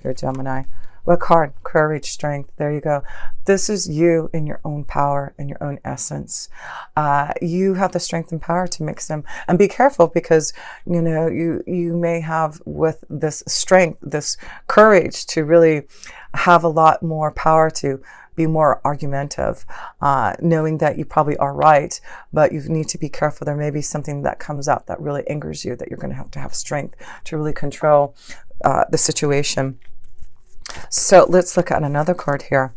here, Gemini? What card? Courage, strength. There you go. This is you in your own power, in your own essence. You have the strength and power to mix them. And be careful, because, you may have, with this strength, this courage to really have a lot more power to be more argumentative, knowing that you probably are right, but you need to be careful. There may be something that comes out that really angers you, that you're going to have strength to really control the situation. So let's look at another card here.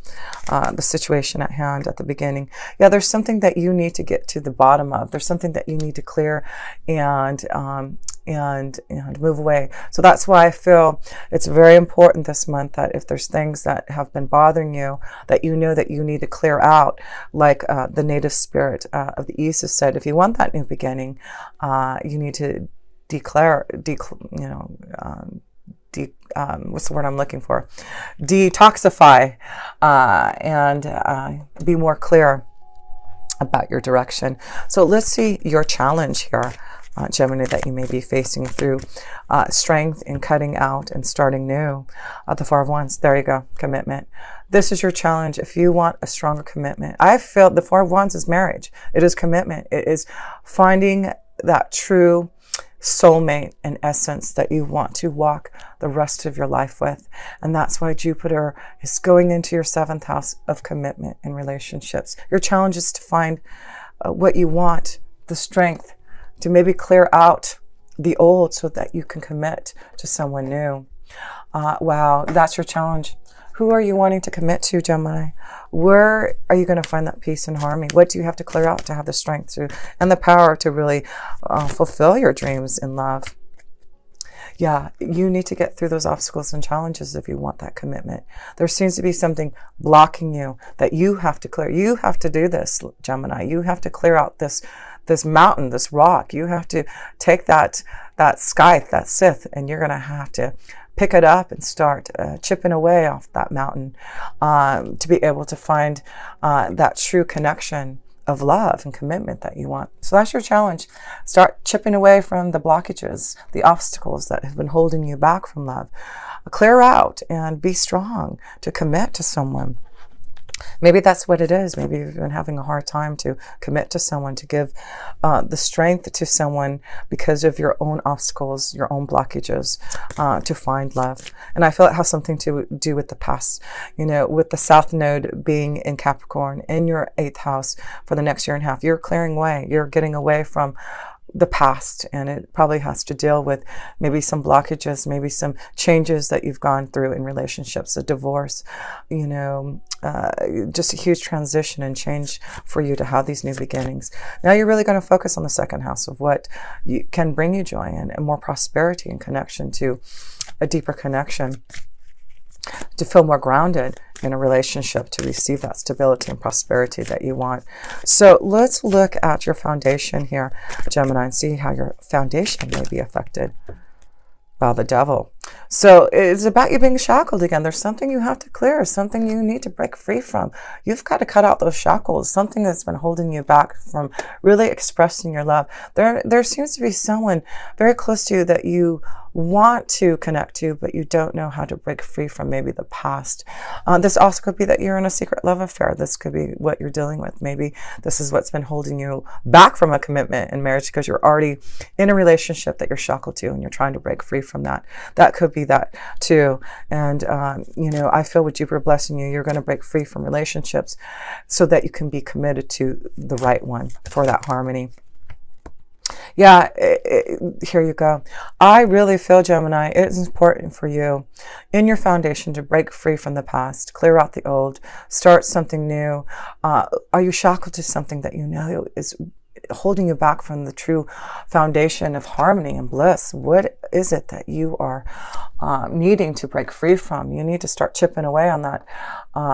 The situation at hand at the beginning. Yeah, there's something that you need to get to the bottom of. There's something that you need to clear and move away. So that's why I feel it's very important this month that if there's things that have been bothering you, that you know that you need to clear out, like the native spirit of the East has said, if you want that new beginning, you need to what's the word I'm looking for? Detoxify and be more clear about your direction. So let's see your challenge here, Gemini, that you may be facing through strength in cutting out and starting new. The Four of Wands. There you go. Commitment. This is your challenge. If you want a stronger commitment, I feel the Four of Wands is marriage. It is commitment. It is finding that true soulmate and essence that you want to walk the rest of your life with. And that's why Jupiter is going into your 7th house of commitment and relationships. Your challenge is to find what you want, the strength to maybe clear out the old so that you can commit to someone new. Wow, that's your challenge. Who are you wanting to commit to, Gemini? Where are you going to find that peace and harmony? What do you have to clear out to have the strength to and the power to really fulfill your dreams in love? Yeah, you need to get through those obstacles and challenges if you want that commitment. There seems to be something blocking you that you have to clear. You have to do this, Gemini. You have to clear out this mountain, this rock. You have to take that scythe, that scythe, and you're going to have to pick it up and start chipping away off that mountain to be able to find that true connection of love and commitment that you want. So that's your challenge. Start chipping away from the blockages, the obstacles that have been holding you back from love. Clear out and be strong to commit to someone. Maybe that's what it is. Maybe you've been having a hard time to commit to someone, to give the strength to someone because of your own obstacles, your own blockages to find love. And I feel it has something to do with the past. With the South Node being in Capricorn in your 8th house for the next year and a half, you're clearing away. You're getting away from the past, and it probably has to deal with maybe some blockages, maybe some changes that you've gone through in relationships, a divorce, just a huge transition and change for you to have these new beginnings. Now you're really going to focus on the 2nd house of what can bring you joy and more prosperity and connection to a deeper connection, to feel more grounded in a relationship, to receive that stability and prosperity that you want. So let's look at your foundation here, Gemini, and see how your foundation may be affected. Wow, the Devil. So it's about you being shackled again. There's something you have to clear, something you need to break free from. You've got to cut out those shackles, something that's been holding you back from really expressing your love. There seems to be someone very close to you that you want to connect to, but you don't know how to break free from maybe the past. This also could be that you're in a secret love affair. This could be what you're dealing with. Maybe this is what's been holding you back from a commitment in marriage because you're already in a relationship that you're shackled to and you're trying to break free from that. That could be that too. And, I feel with Jupiter blessing you, you're going to break free from relationships so that you can be committed to the right one for that harmony. Yeah, here you go. I really feel, Gemini, it's important for you in your foundation to break free from the past, clear out the old, start something new. Are you shackled to something that you know is holding you back from the true foundation of harmony and bliss? What is it that you are needing to break free from? You need to start chipping away on that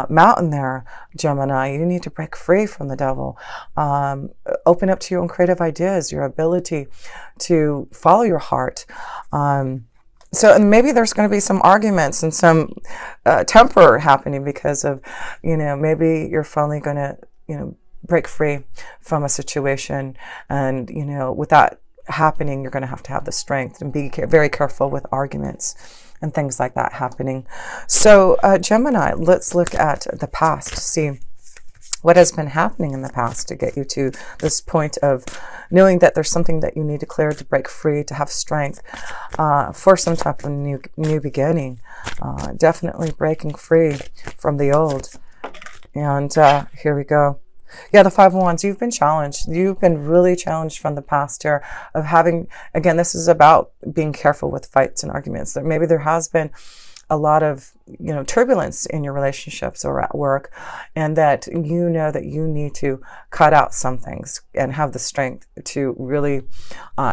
mountain there, Gemini. You need to break free from the Devil. Open up to your own creative ideas, your ability to follow your heart. So maybe there's going to be some arguments and some temper happening because of, maybe you're finally going to, break free from a situation. And, with that happening, you're going to have the strength and be very careful with arguments and things like that happening. So Gemini, let's look at the past to see what has been happening in the past to get you to this point of knowing that there's something that you need to clear, to break free, to have strength for some type of new beginning. Definitely breaking free from the old. And here we go. Yeah, the Five of Wands, you've been challenged. You've been really challenged from the past here of having, again, this is about being careful with fights and arguments. That maybe there has been a lot of, turbulence in your relationships or at work, and that you know that you need to cut out some things and have the strength to really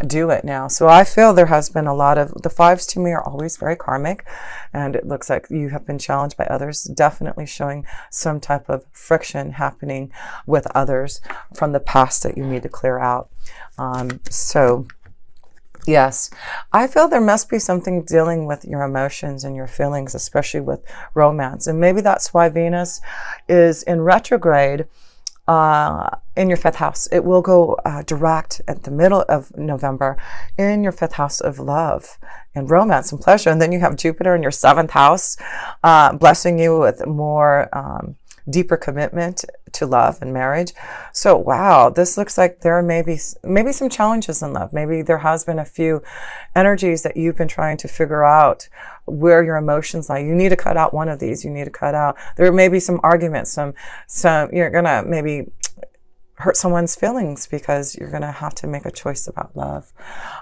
do it now. So I feel there has been a lot of, the fives to me are always very karmic, and it looks like you have been challenged by others, definitely showing some type of friction happening with others from the past that you need to clear out. Yes, I feel there must be something dealing with your emotions and your feelings, especially with romance. And maybe that's why Venus is in retrograde in your 5th house. It will go direct at the middle of November in your 5th house of love and romance and pleasure. And then you have Jupiter in your 7th house, blessing you with more deeper commitment to love and marriage. So wow, this looks like there may be maybe some challenges in love. Maybe there has been a few energies that you've been trying to figure out where your emotions lie. You need to cut out one of these. You need to cut out, there may be some arguments, some you're gonna maybe hurt someone's feelings because you're going to have to make a choice about love.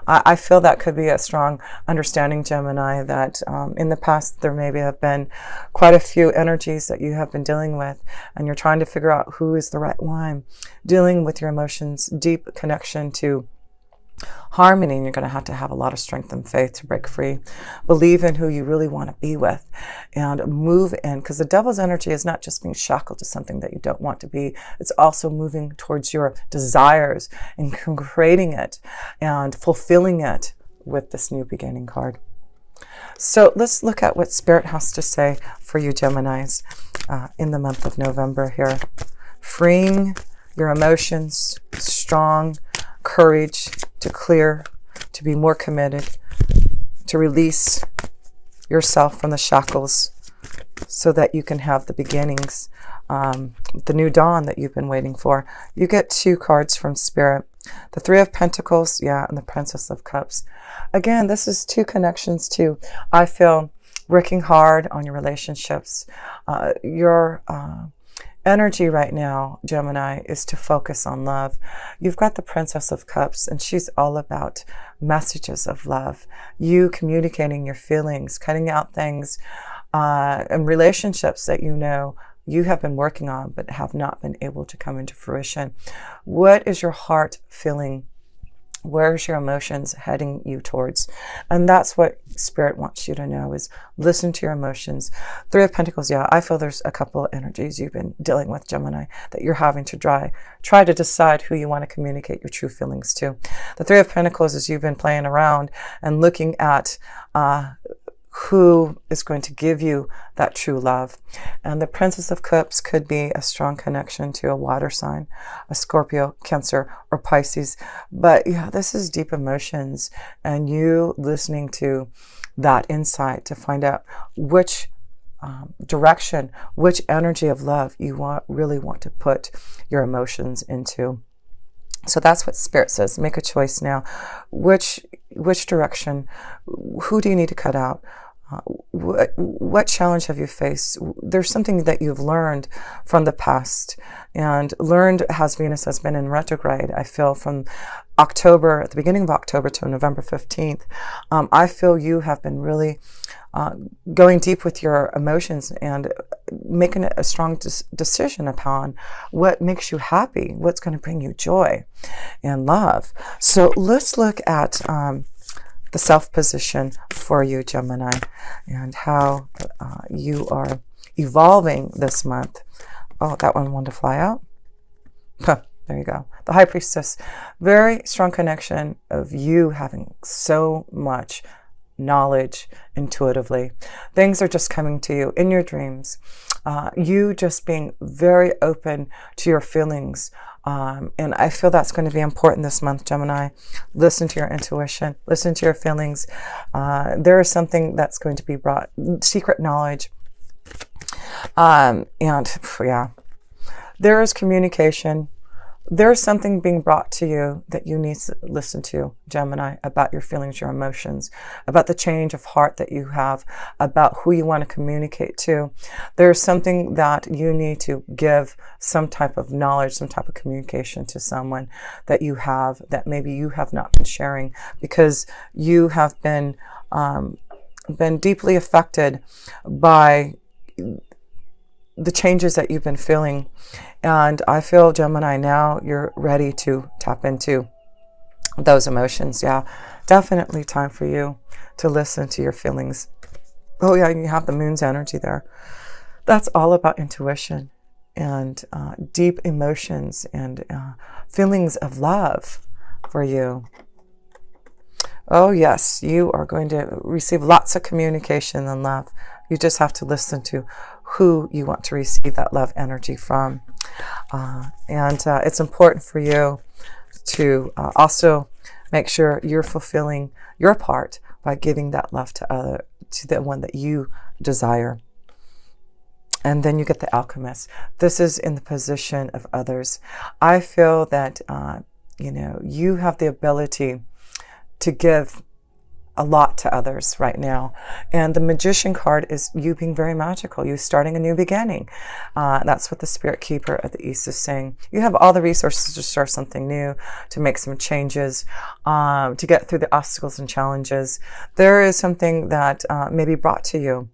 I feel that could be a strong understanding, Gemini, that in the past there maybe have been quite a few energies that you have been dealing with, and you're trying to figure out who is the right one. Dealing with your emotions, deep connection to harmony, and you're going to have a lot of strength and faith to break free. Believe in who you really want to be with and move in, because the devil's energy is not just being shackled to something that you don't want to be. It's also moving towards your desires and creating it and fulfilling it with this new beginning card. So let's look at what Spirit has to say for you Geminis in the month of November here. Freeing your emotions, strong courage to clear, to be more committed, to release yourself from the shackles so that you can have the beginnings, the new dawn that you've been waiting for. You get 2 cards from Spirit. The 3 of Pentacles, and the Princess of Cups. Again, this is 2 connections to, I feel, working hard on your relationships. Your energy right now, Gemini, is to focus on love. You've got the Princess of Cups, and she's all about messages of love. You communicating your feelings, cutting out things and relationships that you have been working on but have not been able to come into fruition. What is your heart feeling? Where's your emotions heading you towards? And that's what Spirit wants you to know, is listen to your emotions. 3 of Pentacles, I feel there's a couple of energies you've been dealing with, Gemini, that you're having to try to decide who you want to communicate your true feelings to. The 3 of Pentacles is you've been playing around and looking at who is going to give you that true love. And the Princess of Cups could be a strong connection to a water sign, a Scorpio, Cancer, or Pisces. But this is deep emotions, and you listening to that insight to find out which direction, which energy of love you really want to put your emotions into. So that's what Spirit says. Make a choice now. Which direction? Who do you need to cut out? What challenge have you faced? There's something that you've learned from the past, and learned as Venus has been in retrograde. I feel from October, at the beginning of October to November 15th, I feel you have been really going deep with your emotions and making a strong decision upon what makes you happy, what's going to bring you joy and love. So let's look at the self position for you, Gemini, and how you are evolving this month. Oh, that one wanted to fly out. Huh, there you go. The High Priestess. Very strong connection of you having so much knowledge intuitively. Things are just coming to you in your dreams. You just being very open to your feelings, And I feel that's going to be important this month, Gemini. Listen to your intuition. Listen to your feelings. There is something that's going to be brought, secret knowledge. And yeah, there is communication. There's something being brought to you that you need to listen to, Gemini, about your feelings, your emotions, about the change of heart that you have, about who you want to communicate to. There's something that you need to give some type of knowledge, some type of communication to someone that you have, that maybe you have not been sharing, because you have been deeply affected by the changes that you've been feeling. And I feel, Gemini, now you're ready to tap into those emotions. Yeah, definitely time for you to listen to your feelings. Oh yeah, you have the moon's energy there. That's all about intuition and deep emotions and feelings of love for you. Oh yes, you are going to receive lots of communication and love. You just have to listen to who you want to receive that love energy from. And it's important for you to also make sure you're fulfilling your part by giving that love to the one that you desire. And then you get the alchemist. This is in the position of others. I feel that you have the ability to give a lot to others right now. And the magician card is you being very magical, you starting a new beginning. That's what the spirit keeper of the East is saying. You have all the resources to start something new, to make some changes, to get through the obstacles and challenges. There is something that may be brought to you.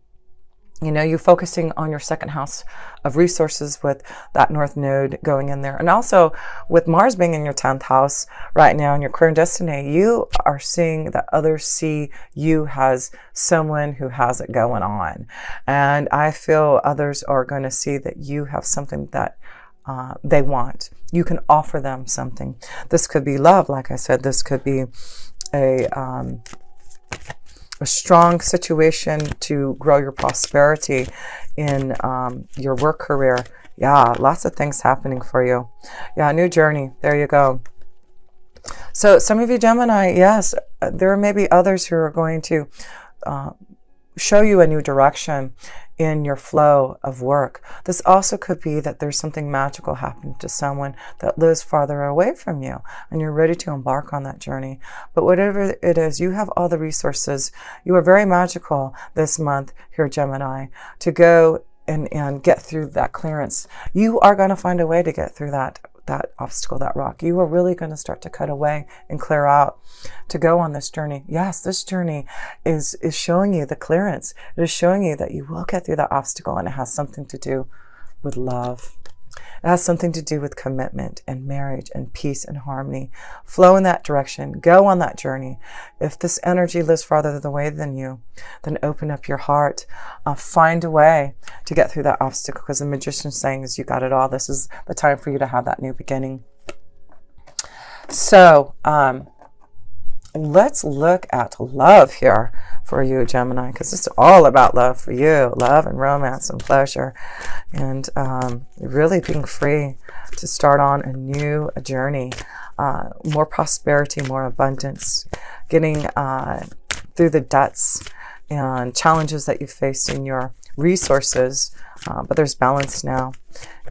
You're focusing on your second house of resources with that North Node going in there. And also with Mars being in your 10th house right now in your career and destiny, you are seeing that others see you as someone who has it going on. And I feel others are going to see that you have something that they want. You can offer them something. This could be love, like I said. This could be a strong situation to grow your prosperity in your work career. Yeah, lots of things happening for you. Yeah, new journey. There you go. So some of you Gemini, yes, there may be others who are going to show you a new direction in your flow of work. This also could be that there's something magical happening to someone that lives farther away from you, and you're ready to embark on that journey. But whatever it is, you have all the resources. You are very magical this month here, Gemini, to go and get through that clearance. You are going to find a way to get through that obstacle, that rock. You are really going to start to cut away and clear out to go on this journey. Yes, this journey is showing you the clearance. It is showing you that you will get through that obstacle, and it has something to do with love. It has something to do with commitment and marriage and peace and harmony. Flow in that direction. Go on that journey. If this energy lives farther away than you, then open up your heart. Find a way to get through that obstacle, because the magician's saying is you got it all. This is the time for you to have that new beginning. So let's look at love here for you, Gemini, because it's all about love for you. Love and romance and pleasure, and really being free to start on a new journey. More prosperity, more abundance, getting through the debts and challenges that you faced in your resources, but there's balance now.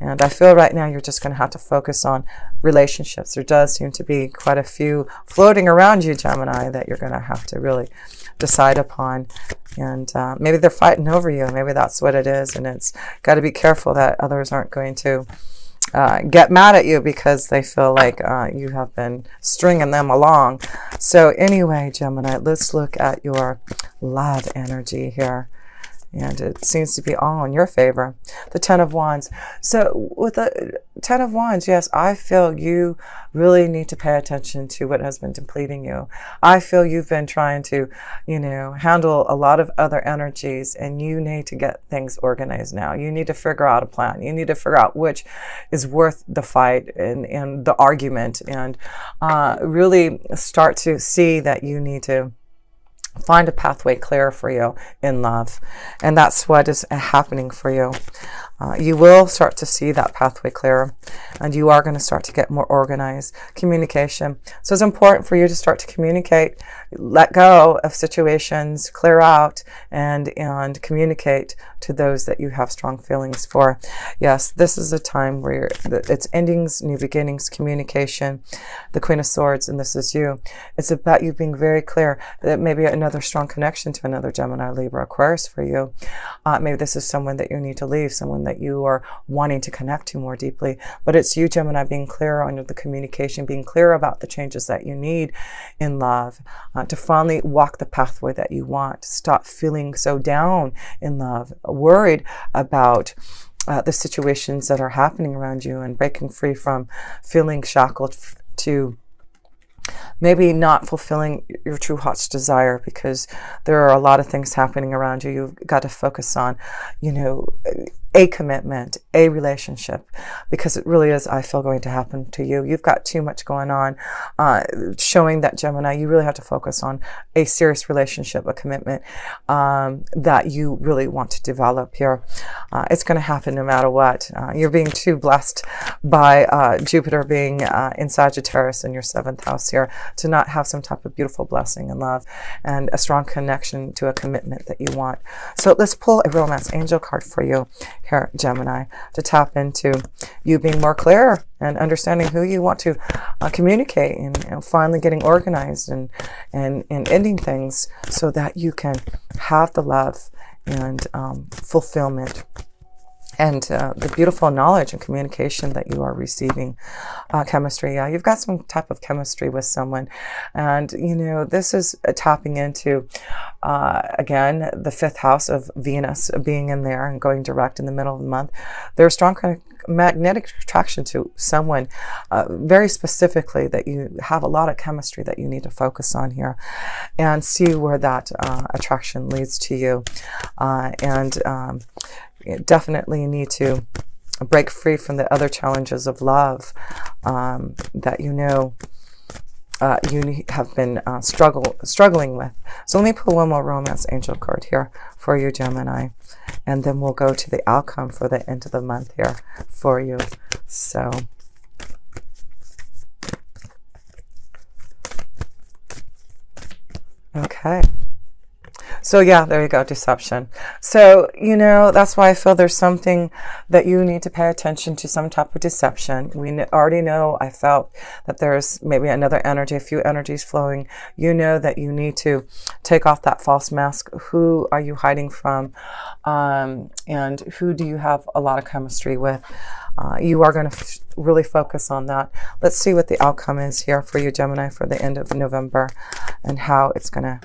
And I feel right now you're just going to have to focus on relationships. There does seem to be quite a few floating around you, Gemini, that you're going to have to really decide upon. And maybe they're fighting over you. Maybe that's what it is. And it's got to be careful that others aren't going to get mad at you because they feel like you have been stringing them along. So anyway, Gemini, let's look at your love energy here. And it seems to be all in your favor. The Ten of Wands. So with the Ten of Wands, yes, I feel you really need to pay attention to what has been depleting you. I feel you've been trying to, handle a lot of other energies, and you need to get things organized now. You need to figure out a plan. You need to figure out which is worth the fight and the argument, and really start to see that you need to Find a pathway clear for you in love. And that's what is happening for you. You will start to see that pathway clearer, and you are going to start to get more organized. Communication. So it's important for you to start to communicate, let go of situations, clear out, and communicate to those that you have strong feelings for. Yes, this is a time where it's endings, new beginnings, communication, the Queen of Swords, and this is you. It's about you being very clear that maybe another strong connection to another Gemini, Libra, Aquarius for you. Maybe this is someone that you need to leave, someone that you are wanting to connect to more deeply. But it's you, Gemini, being clear on the communication, being clear about the changes that you need in love, to finally walk the pathway that you want. Stop feeling so down in love, worried about the situations that are happening around you, and breaking free from feeling shackled to maybe not fulfilling your true heart's desire, because there are a lot of things happening around you. You've got to focus on, a commitment, a relationship, because it really is, I feel, going to happen to you. You've got too much going on, showing that, Gemini, you really have to focus on a serious relationship, a commitment that you really want to develop here. It's going to happen no matter what. You're being too blessed by Jupiter being in Sagittarius in your 7th house here to not have some type of beautiful blessing and love and a strong connection to a commitment that you want. So let's pull a romance angel card for you here, Gemini, to tap into you being more clear and understanding who you want to communicate, and finally getting organized and ending things so that you can have the love and fulfillment and the beautiful knowledge and communication that you are receiving. Chemistry, yeah, you've got some type of chemistry with someone, and this is tapping into again the 5th house of Venus being in there and going direct in the middle of the month. There's strong kind of magnetic attraction to someone very specifically, that you have a lot of chemistry that you need to focus on here and see where that attraction leads to you. You definitely need to break free from the other challenges of love that you have been struggling with. So let me pull one more romance angel card here for you, Gemini, and then we'll go to the outcome for the end of the month here for you. So okay. So yeah, there you go, deception. So, that's why I feel there's something that you need to pay attention to, some type of deception. We already know, I felt that there's maybe another energy, a few energies flowing. That you need to take off that false mask. Who are you hiding from? And who do you have a lot of chemistry with? You are going to really focus on that. Let's see what the outcome is here for you, Gemini, for the end of November, and how it's going to.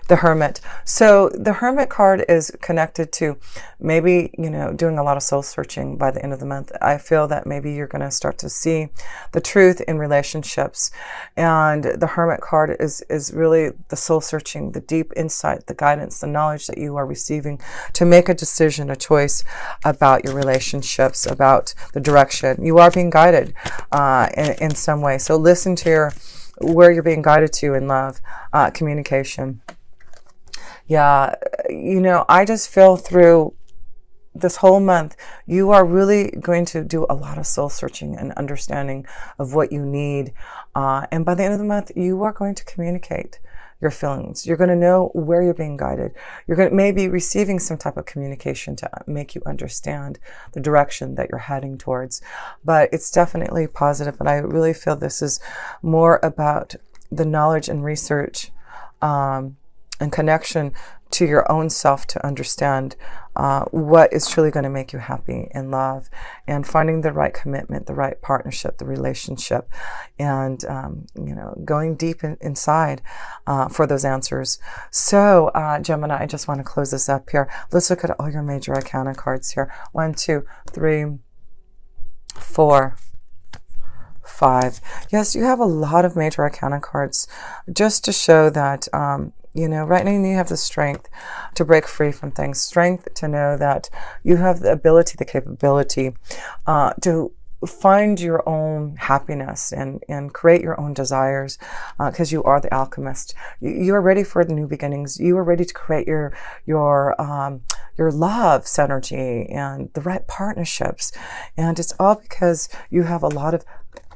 The Hermit. So the Hermit card is connected to maybe, doing a lot of soul searching by the end of the month. I feel that maybe you're going to start to see the truth in relationships. And the Hermit card is really the soul searching, the deep insight, the guidance, the knowledge that you are receiving to make a decision, a choice about your relationships, about the direction. You are being guided in some way. So listen to where you're being guided to in love, communication. Yeah, I just feel through this whole month, you are really going to do a lot of soul searching and understanding of what you need. And by the end of the month, you are going to communicate your feelings. You're going to know where you're being guided. You're going to maybe receiving some type of communication to make you understand the direction that you're heading towards. But it's definitely positive. And I really feel this is more about the knowledge and research and connection to your own self to understand what is truly going to make you happy in love, and finding the right commitment, the right partnership, the relationship, and going deep inside for those answers. So Gemini, I just want to close this up here. Let's look at all your major arcana cards here. 1, 2, 3, 4, 5. Yes, you have a lot of major arcana cards, just to show that right now you have the strength to break free from things, strength to know that you have the ability, the capability to find your own happiness and create your own desires, because you are the alchemist. You are ready for the new beginnings. You are ready to create your love synergy and the right partnerships. And it's all because you have a lot of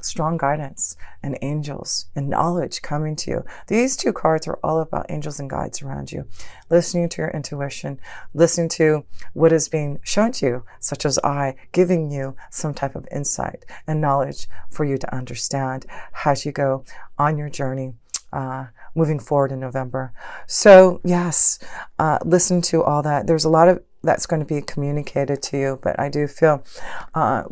strong guidance and angels and knowledge coming to you. These two cards are all about angels and guides around you, listening to your intuition, listening to what is being shown to you, such as I, giving you some type of insight and knowledge for you to understand as you go on your journey, moving forward in November. So yes, listen to all that. There's a lot of that's going to be communicated to you, but I do feel,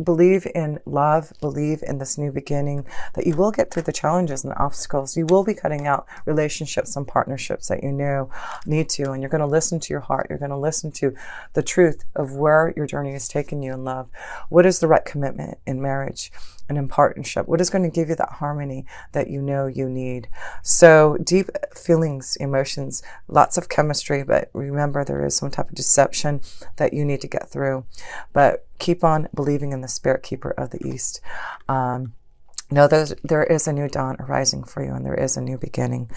believe in love, believe in this new beginning, that you will get through the challenges and the obstacles. You will be cutting out relationships and partnerships that you know need to, and you're going to listen to your heart. You're going to listen to the truth of where your journey is taking you in love. What is the right commitment in marriage and in partnership? What is going to give you that harmony that you know you need? So deep feelings, emotions, lots of chemistry, but remember there is some type of deception that you need to get through. But keep on believing in the Spirit Keeper of the East. Know there is a new dawn arising for you, and there is a new beginning.